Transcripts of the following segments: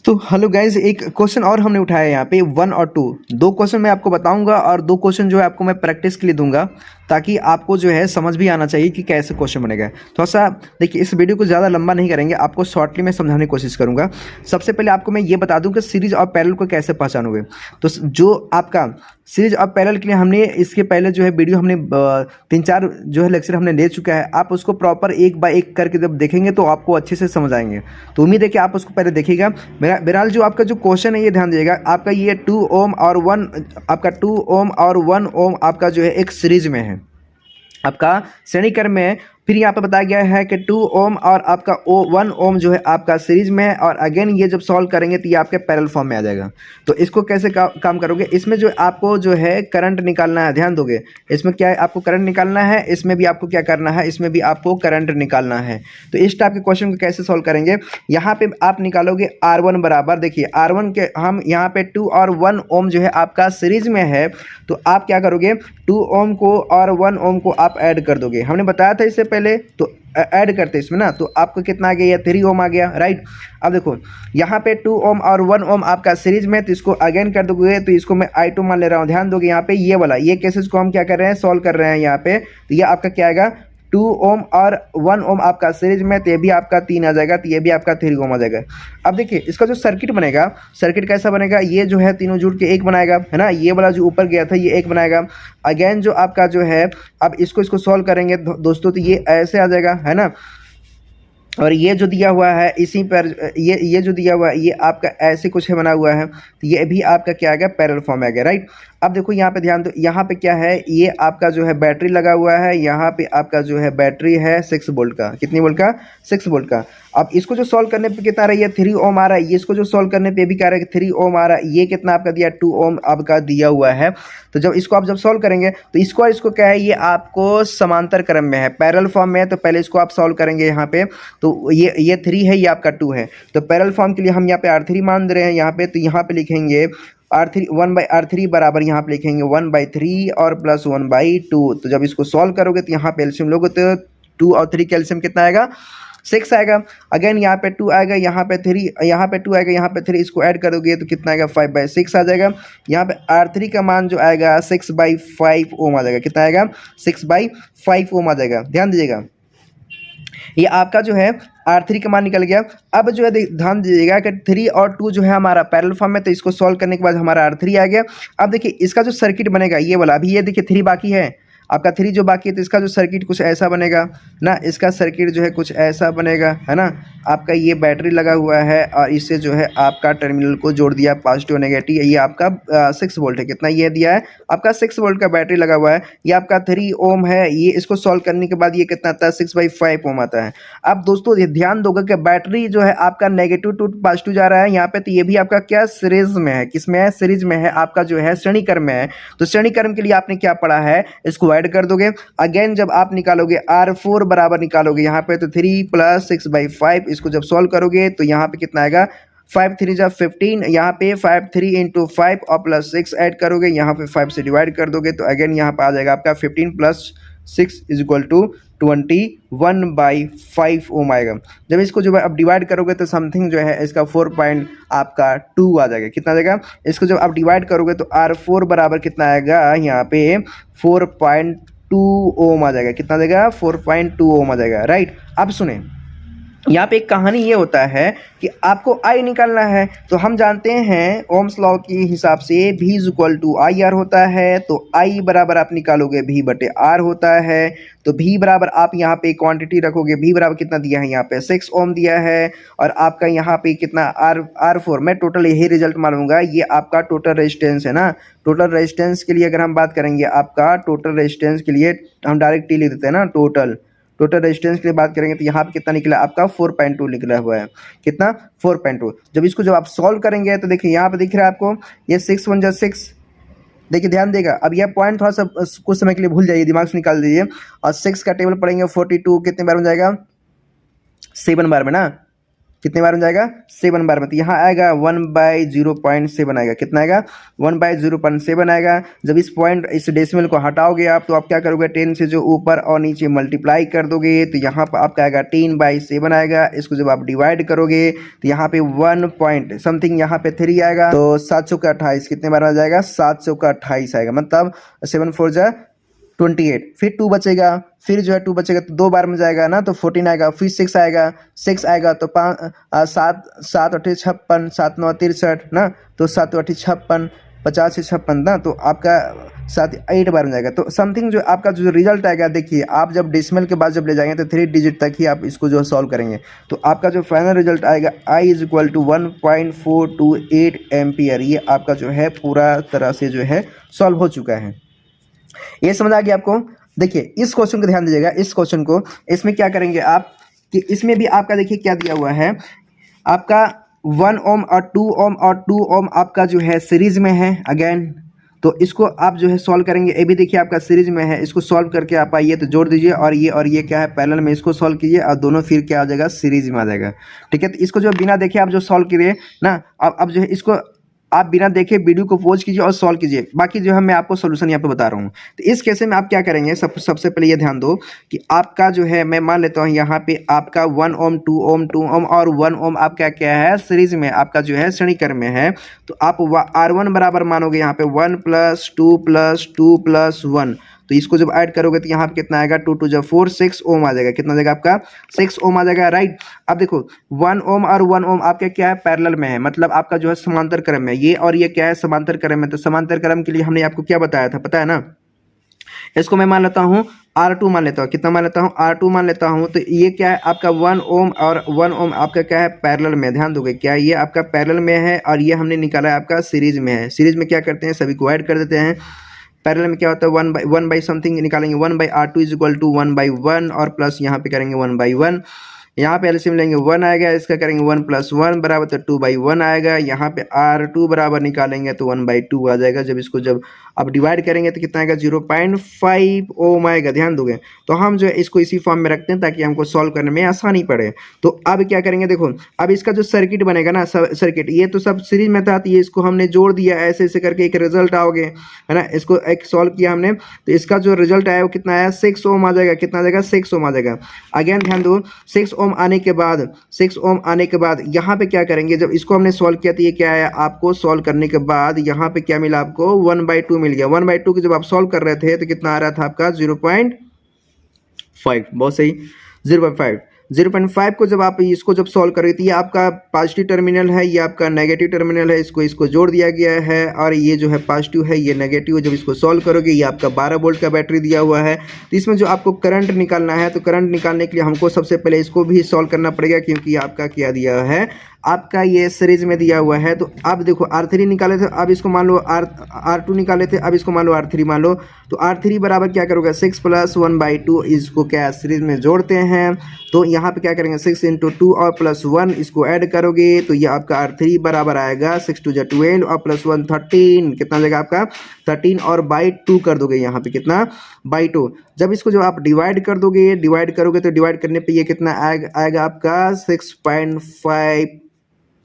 तो hello guys, एक question और हमने उठाया है यहाँ पे 1 और 2। दो क्वेश्चन मैं आपको बताऊंगा और दो क्वेश्चन जो है आपको मैं प्रैक्टिस के लिए दूंगा, ताकि आपको जो है समझ भी आना चाहिए कि कैसे क्वेश्चन बनेगा। थोड़ा सा देखिए, इस वीडियो को ज़्यादा लंबा नहीं करेंगे, आपको शॉर्टली में समझाने की कोशिश करूँगा। सबसे पहले आपको मैं ये बता दूँ कि सीरीज और पैरेलल को कैसे पहचानोगे। तो जो आपका सीरीज और पैरेलल के लिए हमने इसके पहले जो है वीडियो हमने 3-4 जो है लेक्चर हमने ले चुका है। आप उसको प्रॉपर एक बाय एक करके जब देखेंगे तो आपको अच्छे से समझ आएंगे। तो उम्मीद है कि आप उसको पहले देखिएगा। बहरहाल जो आपका जो क्वेश्चन है ये ध्यान दीजिएगा, आपका ये 2 ओम और 1 ओम आपका जो है एक सीरीज में है, आपका श्रेणी क्रम में है। फिर यहाँ पे बताया गया है कि 2 ओम और आपका 1 ओम जो है आपका सीरीज में है, और अगेन ये जब सॉल्व करेंगे तो ये आपके पैरेलल फॉर्म में आ जाएगा। तो इसको कैसे काम करोगे, इसमें जो आपको जो है करंट निकालना है, ध्यान दोगे। इसमें क्या है, आपको करंट निकालना है, इसमें भी आपको क्या करना है, इसमें भी आपको करंट निकालना है। तो इस टाइप के क्वेश्चन को कैसे सॉल्व करेंगे, यहाँ पे आप निकालोगे R1 बराबर, देखिए R1 के हम यहाँ पे 2 और 1 ओम जो है आपका सीरीज में है, तो आप क्या करोगे 2 ओम को और 1 ओम को आप ऐड कर दोगे। हमने बताया था इससे पहले, तो ऐड करते इसमें ना, तो आपको कितना आ गया, 3 ओम आ गया, राइट। अब देखो यहाँ पे 2 ओम और 1 ओम आपका सीरीज में, तो इसको अगेन कर दोगे, तो इसको मैं I2 मान ले रहा हूँ। ध्यान दोगे यहाँ पे ये वाला ये केसेस को हम क्या कर रहे हैं, सॉल्व कर रहे हैं यहाँ पे। तो ये आपका क्या आएगा, 2 ओम और 1 ओम आपका सीरीज में, तो ये भी आपका 3 आ जाएगा, तो ये भी आपका 3 ओम आ जाएगा। अब देखिए इसका जो सर्किट बनेगा, सर्किट कैसा बनेगा, ये जो है तीनों जुड़ के एक बनाएगा, है ना। ये वाला जो ऊपर गया था ये एक बनाएगा। अगेन जो आपका जो है, अब इसको सॉल्व करेंगे दोस्तों, तो ये ऐसे आ जाएगा, है ना। और ये जो दिया हुआ है इसी पर ये जो दिया हुआ है ये आपका ऐसे कुछ है बना हुआ है, तो ये भी आपका क्या आ गया, पैरेलल फॉर्म में आ गया, राइट। अब देखो यहाँ पे ध्यान दो, यहाँ पे क्या है, ये आपका जो है बैटरी लगा हुआ है, यहाँ पे आपका जो है बैटरी है 6 वोल्ट का, कितनी वोल्ट का, 6 वोल्ट का। अब इसको जो सॉल्व करने पे कितना आ रहा है, 3 ओम आ रहा है। ये इसको जो सॉल्व करने पे भी कह रहा है कि 3 ओम आ रहा है। ये कितना आपका दिया, 2 ओम आपका दिया हुआ है। तो जब इसको आप जब सॉल्व करेंगे तो इसको और इसको क्या है, ये आपको समांतर क्रम में है, पैरेलल फॉर्म में है। तो पहले इसको आप सॉल्व करेंगे यहाँ पे, तो ये 3 है, ये आपका 2 है। तो पैरेलल फॉर्म के लिए हम यहाँ पे R3 मान दे रहे हैं यहाँ पे, तो यहाँ पे लिखेंगे R3 1/R3 बराबर, यहाँ पे लिखेंगे 1/3 और प्लस 1/2। तो जब इसको सॉल्व करोगे तो यहाँ पे एलसीएम लोगे तो 2 और 3 का एलसीएम कितना आएगा, 6 आएगा। अगेन यहाँ पे 2 आएगा, यहाँ पे 3, यहाँ पे 2 आएगा, यहाँ पे 3, इसको ऐड करोगे तो कितना आएगा, 5/6 आ जाएगा। यहाँ पे R3 का मान जो आएगा 6/5 ओम आ जाएगा, कितना आएगा, 6/5 ओम आ जाएगा। ध्यान दीजिएगा, ये आपका जो है R3 का मान निकल गया। अब जो है ध्यान दीजिएगा कि 3 और 2 जो है हमारा पैरेलल फॉर्म में, तो इसको सॉल्व करने के बाद हमारा R3 आ गया। अब देखिए इसका जो सर्किट बनेगा ये वाला, अभी ये देखिए 3 बाकी है, आपका 3 जो बाकी है, तो इसका जो सर्किट कुछ ऐसा बनेगा ना, इसका सर्किट जो है कुछ ऐसा बनेगा, है ना। आपका ये बैटरी लगा हुआ है और इससे जो है आपका टर्मिनल को जोड़ दिया पॉजिटिव नेगेटिव। ये आपका 6 वोल्ट है, कितना ये दिया है आपका 6 वोल्ट का बैटरी लगा हुआ है। ये आपका 3 ओम है, ये इसको सॉल्व करने के बाद ये कितना आता है, 6/5 ओम आता है। अब दोस्तों ये ध्यान दोगे कि बैटरी जो है आपका नेगेटिव टू पॉजिटिव जा रहा है यहाँ पे, तो ये भी आपका क्या सीरीज में है, किसमें है, सीरीज में है, आपका जो है श्रेणी क्रम में है। तो श्रेणी क्रम के लिए आपने क्या पढ़ा है, इसको ऐड कर दोगे। अगेन जब आप निकालोगे R4 बराबर निकालोगे यहाँ पे, तो 3 + 6/5, इसको जब सॉल्व करोगे तो यहाँ पे कितना आएगा, 5 3 जा 15, यहाँ पे 5 3 × 5 और प्लस 6 ऐड करोगे, यहाँ पे 5 से डिवाइड कर दोगे, तो अगेन यहाँ पे आ जाएगा आपका 15 + 6 = 21/5 ओम आएगा। जब इसको जो अब डिवाइड करोगे तो समथिंग जो है इसका 4.2 आ जाएगा, कितना आ जाएगा। इसको जब आप डिवाइड करोगे तो R4 बराबर कितना आएगा, यहाँ पे 4.2 ओम आ जाएगा, कितना आ जाएगा, 4.2 ओम आ जाएगा, राइट। अब सुने, यहाँ पे एक कहानी ये होता है कि आपको I निकालना है। तो हम जानते हैं ओम्स लॉ के हिसाब से V = IR होता है। तो I बराबर आप निकालोगे V/R होता है। तो V बराबर आप यहाँ पे क्वांटिटी रखोगे, V बराबर कितना दिया है, यहाँ पे 6 ओम दिया है, और आपका यहाँ पे कितना R4, मैं टोटल यही रिजल्ट मानूंगा। ये आपका टोटल रेजिस्टेंस है ना। टोटल रेजिस्टेंस के लिए अगर हम बात करेंगे, आपका टोटल रेजिस्टेंस के लिए हम डायरेक्ट लिख देते हैं ना, टोटल रेजिस्टेंस के लिए बात करेंगे तो यहाँ पे कितना निकला आपका 4.2 निकला हुआ है, कितना 4.2। जब आप सॉल्व करेंगे तो देखिए यहाँ पे दिख रहा है आपको, ये 6 1 जा 6, देखिए ध्यान देगा। अब यह पॉइंट थोड़ा सा कुछ समय के लिए भूल जाइए, दिमाग से निकाल दीजिए। और 6 का टेबल पढ़ेंगे 42 कितने बार में जाएगा, 7 बार में ना, कितने बार में जाएगा 7 बार में, तो यहाँ आएगा 1/0.7 आएगा। कितना आएगा 1/0.7 आएगा। जब इस पॉइंट इस डेसिमल को हटाओगे आप तो आप क्या करोगे 10 से जो ऊपर और नीचे मल्टीप्लाई कर दोगे तो यहाँ पर आपका आएगा 10/7 आएगा। इसको जब आप डिवाइड करोगे तो यहाँ पे 1 पॉइंट समथिंग यहाँ पे 3 आएगा, तो 7 का 28 कितने बार में जाएगा 7 का 28 आएगा, मतलब 7 4 जा 28। फिर 2 बचेगा, फिर जो है 2 बचेगा तो 2 बार में जाएगा ना, तो 14 आएगा। फिर 6 आएगा, 6 आएगा तो 7 7 8 56, 7 9 63 ना, तो 7 8 56, 50 से 56 ना, तो आपका 8 बार में जाएगा। तो समथिंग जो आपका जो रिजल्ट आएगा, देखिए आप जब डेसिमल के बाद जब ले जाएंगे तो 3 डिजिट तक ही आप इसको जो सॉल्व करेंगे, तो आपका जो फाइनल रिजल्ट आएगा I = 1.428 एम्पियर। ये आपका जो है पूरा तरह से जो है सॉल्व हो चुका है। ये समझ आ गया आपको। देखिए इस क्वेश्चन को ध्यान दीजिएगा, इस क्वेश्चन को इसमें क्या करेंगे आप कि इसमें भी आपका देखिए क्या दिया हुआ है, आपका 1 ओम और 2 ओम और 2 ओम आपका जो है सीरीज में है अगेन, तो इसको आप जो है सॉल्व करेंगे। ये भी देखिए आपका सीरीज में है, इसको सॉल्व करके आप आइए तो जोड़ दीजिए और ये क्या है पैरेलल में, इसको सॉल्व कीजिए और दोनों फिर क्या आ जाएगा सीरीज में आ जाएगा। ठीक है, तो इसको जो बिना देखे आप जो सॉल्व कीजिए ना, अब जो है इसको आप बिना देखे वीडियो को पॉज कीजिए और सॉल्व कीजिए, बाकी जो है मैं आपको सोल्यूशन यहाँ पे बता रहा हूँ। तो इस केस में आप क्या करेंगे, सबसे पहले ये ध्यान दो कि आपका जो है मैं मान लेता हूँ यहाँ पे आपका 1 ओम 2 ओम 2 ओम और 1 ओम आपका क्या है सीरीज में, आपका जो है श्रेणी क्रम में है। तो आप R1 बराबर मानोगे यहाँ पे 1 + 2 + 2 + 1, तो इसको जब ऐड करोगे तो यहाँ पे कितना आएगा 2 2 4 6 ओम आ जाएगा। कितना आ जाएगा आपका 6 ओम आ जाएगा, राइट। अब देखो 1 ओम और 1 ओम आपके क्या है पैरेलल में है, मतलब आपका जो है समांतर क्रम में, ये और ये क्या है समांतर क्रम में। तो समांतर क्रम के लिए हमने आपको क्या बताया था पता है ना, इसको मैं मान लेता हूँ R2 मान लेता हूँ। कितना मान लेता हूँ R2 मान लेता हूँ। तो ये क्या है आपका 1 ओम और 1 ओम आपका क्या है पैरेलल में, ध्यान दोगे क्या ये आपका पैरेलल में है और ये हमने निकाला है आपका सीरीज में है। सीरीज में क्या करते हैं सभी को ऐड कर देते हैं। पैरेलल में क्या होता है 1 बाई समथिंग निकालेंगे, 1/R2 = 1/1 और प्लस यहाँ पे करेंगे 1/1। यहाँ पे एलसीएम लेंगे 1 आएगा, इसका करेंगे 1 + 1 बराबर तो 2/1 आएगा। यहाँ पे R2 बराबर निकालेंगे तो 1/2 आ जाएगा। जब इसको जब अब डिवाइड करेंगे तो कितना आएगा 0.5 ओम आएगा, ध्यान दोगे। तो हम जो है इसको इसी फॉर्म में रखते हैं ताकि हमको सॉल्व करने में आसानी पड़े। तो अब क्या करेंगे देखो, अब इसका जो सर्किट बनेगा ना सर्किट, ये तो सब सीरीज में था, ये इसको हमने जोड़ दिया ऐसे ऐसे करके एक रिजल्ट आओगे है ना, इसको एक सॉल्व किया हमने, तो इसका जो रिजल्ट आया वो कितना आया 6 ओम आ जाएगा। कितना आ जाएगा 6 ओम आ जाएगा। अगेन ध्यान दो 6 ओम आने के बाद 6 ओम आने के बाद यहाँ पे क्या करेंगे, जब इसको हमने सॉल्व किया तो ये क्या आया आपको, सॉल्व करने के बाद यहाँ पे क्या मिला आपको 1/2 मिल गया। 1/2 की जब आप सॉल्व कर रहे थे तो कितना आ रहा था आपका 0.5, बहुत सही 0.5 को जब आप इसको जब सॉल्व करेंगे तो ये आपका पॉजिटिव टर्मिनल है, ये आपका नेगेटिव टर्मिनल है, इसको जोड़ दिया गया है और ये जो है पॉजिटिव है ये नेगेटिव है। जब इसको सॉल्व करोगे ये आपका 12 वोल्ट का बैटरी दिया हुआ है। तो इसमें जो आपको करंट निकालना है, तो करंट निकालने के लिए हमको सबसे पहले इसको भी सॉल्व करना पड़ेगा, क्योंकि आपका क्या दिया है आपका ये सीरीज में दिया हुआ है। तो अब देखो R3 निकाले थे, अब इसको मान लो R2 निकाले थे, अब इसको मान लो R3 मान लो। तो R3 बराबर क्या करोगे 6 + 1/2, इसको क्या सीरीज में जोड़ते हैं। तो यहाँ पे क्या करेंगे 6 × 2 और +1 इसको ऐड करोगे तो ये आपका R3 बराबर आएगा 6 2 = 12 और +1 13। कितना आ जाएगा आपका 13 और /2 कर दोगे यहाँ पे कितना /2। जब इसको जो आप डिवाइड कर दोगे, डिवाइड करोगे तो डिवाइड करने पे ये कितना आएगा आपका 6.5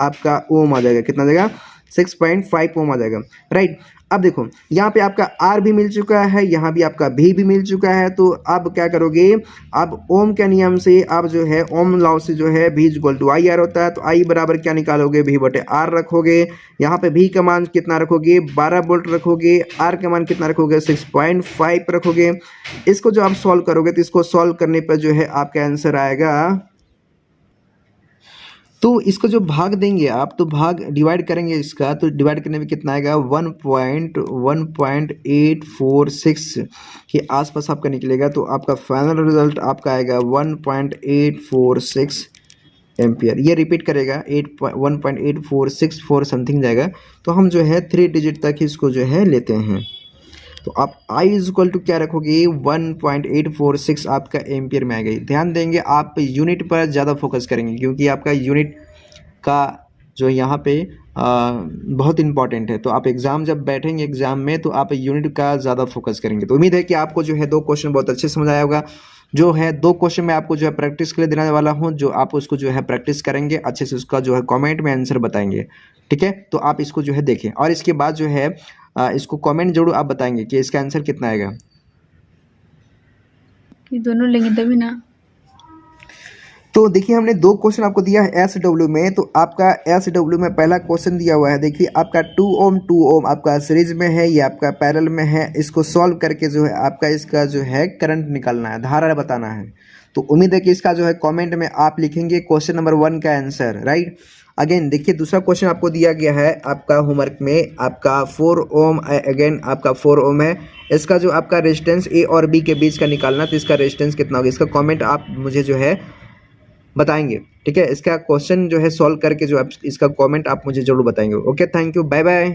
आपका ओम आ जाएगा। कितना आ जाएगा 6.5 ओम आ जाएगा, राइट। अब देखो यहाँ पे आपका R भी मिल चुका है, यहाँ भी आपका V भी मिल चुका है। तो अब क्या करोगे, अब ओम के नियम से आप जो है ओम लॉ से जो है V = IR होता है। तो I बराबर क्या निकालोगे V/R रखोगे। यहाँ पे V का मान कितना रखोगे 12 वोल्ट रखोगे, R का मान कितना रखोगे 6.5 रखोगे। इसको जो आप सॉल्व करोगे तो इसको सॉल्व करने पर जो है आपका आंसर आएगा, तो इसको जो भाग देंगे आप, तो भाग डिवाइड करेंगे इसका, तो डिवाइड करने में कितना आएगा 1.846 के आसपास आपका निकलेगा। तो आपका फाइनल रिजल्ट आपका आएगा 1.846 एम्पियर। ये रिपीट करेगा 1.8464 समथिंग जाएगा। तो हम जो है 3 डिजिट तक इसको जो है लेते हैं। तो आप I = क्या रखोगे 1.846 आपका एम्पियर में आएगा। ध्यान देंगे आप यूनिट पर ज़्यादा फोकस करेंगे, क्योंकि आपका यूनिट का जो यहाँ पे बहुत इंपॉर्टेंट है। तो आप एग्ज़ाम जब बैठेंगे एग्ज़ाम में तो आप यूनिट का ज़्यादा फोकस करेंगे। तो उम्मीद है कि आपको जो है 2 क्वेश्चन बहुत अच्छे समझ आया होगा। जो है 2 क्वेश्चन मैं आपको जो है प्रैक्टिस के लिए देने वाला हूँ, जो आप उसको जो है प्रैक्टिस करेंगे अच्छे से, उसका जो है कमेंट में आंसर बताएंगे, ठीक है। तो आप इसको जो है देखें और इसके बाद जो है इसको कमेंट जरूर आप बताएंगे कि इसका आंसर कितना आएगा। कि दोनों लेंगे तभी ना। तो देखिए हमने 2 क्वेश्चन आपको दिया है SW में, तो आपका SW में पहला क्वेश्चन दिया हुआ है, देखिए आपका 2 ओम आपका सीरीज में है, ये आपका पैरेलल में है। इसको सॉल्व करके जो है आपका इसका जो है करंट निकालना है, धारा बताना है। तो उम्मीद है कि इसका जो है कमेंट में आप लिखेंगे क्वेश्चन नंबर 1 का आंसर, राइट। अगेन देखिए दूसरा क्वेश्चन आपको दिया गया है आपका होमवर्क में, आपका 4 ओम, अगेन आपका 4 ओम है। इसका जो आपका रेजिस्टेंस A और B के बीच का निकालना, तो इसका रेजिस्टेंस कितना होगा, इसका कमेंट आप मुझे जो है बताएंगे, ठीक है। इसका क्वेश्चन जो है सॉल्व करके जो आप इसका कमेंट आप मुझे जरूर बताएंगे। Okay, thank you, bye bye.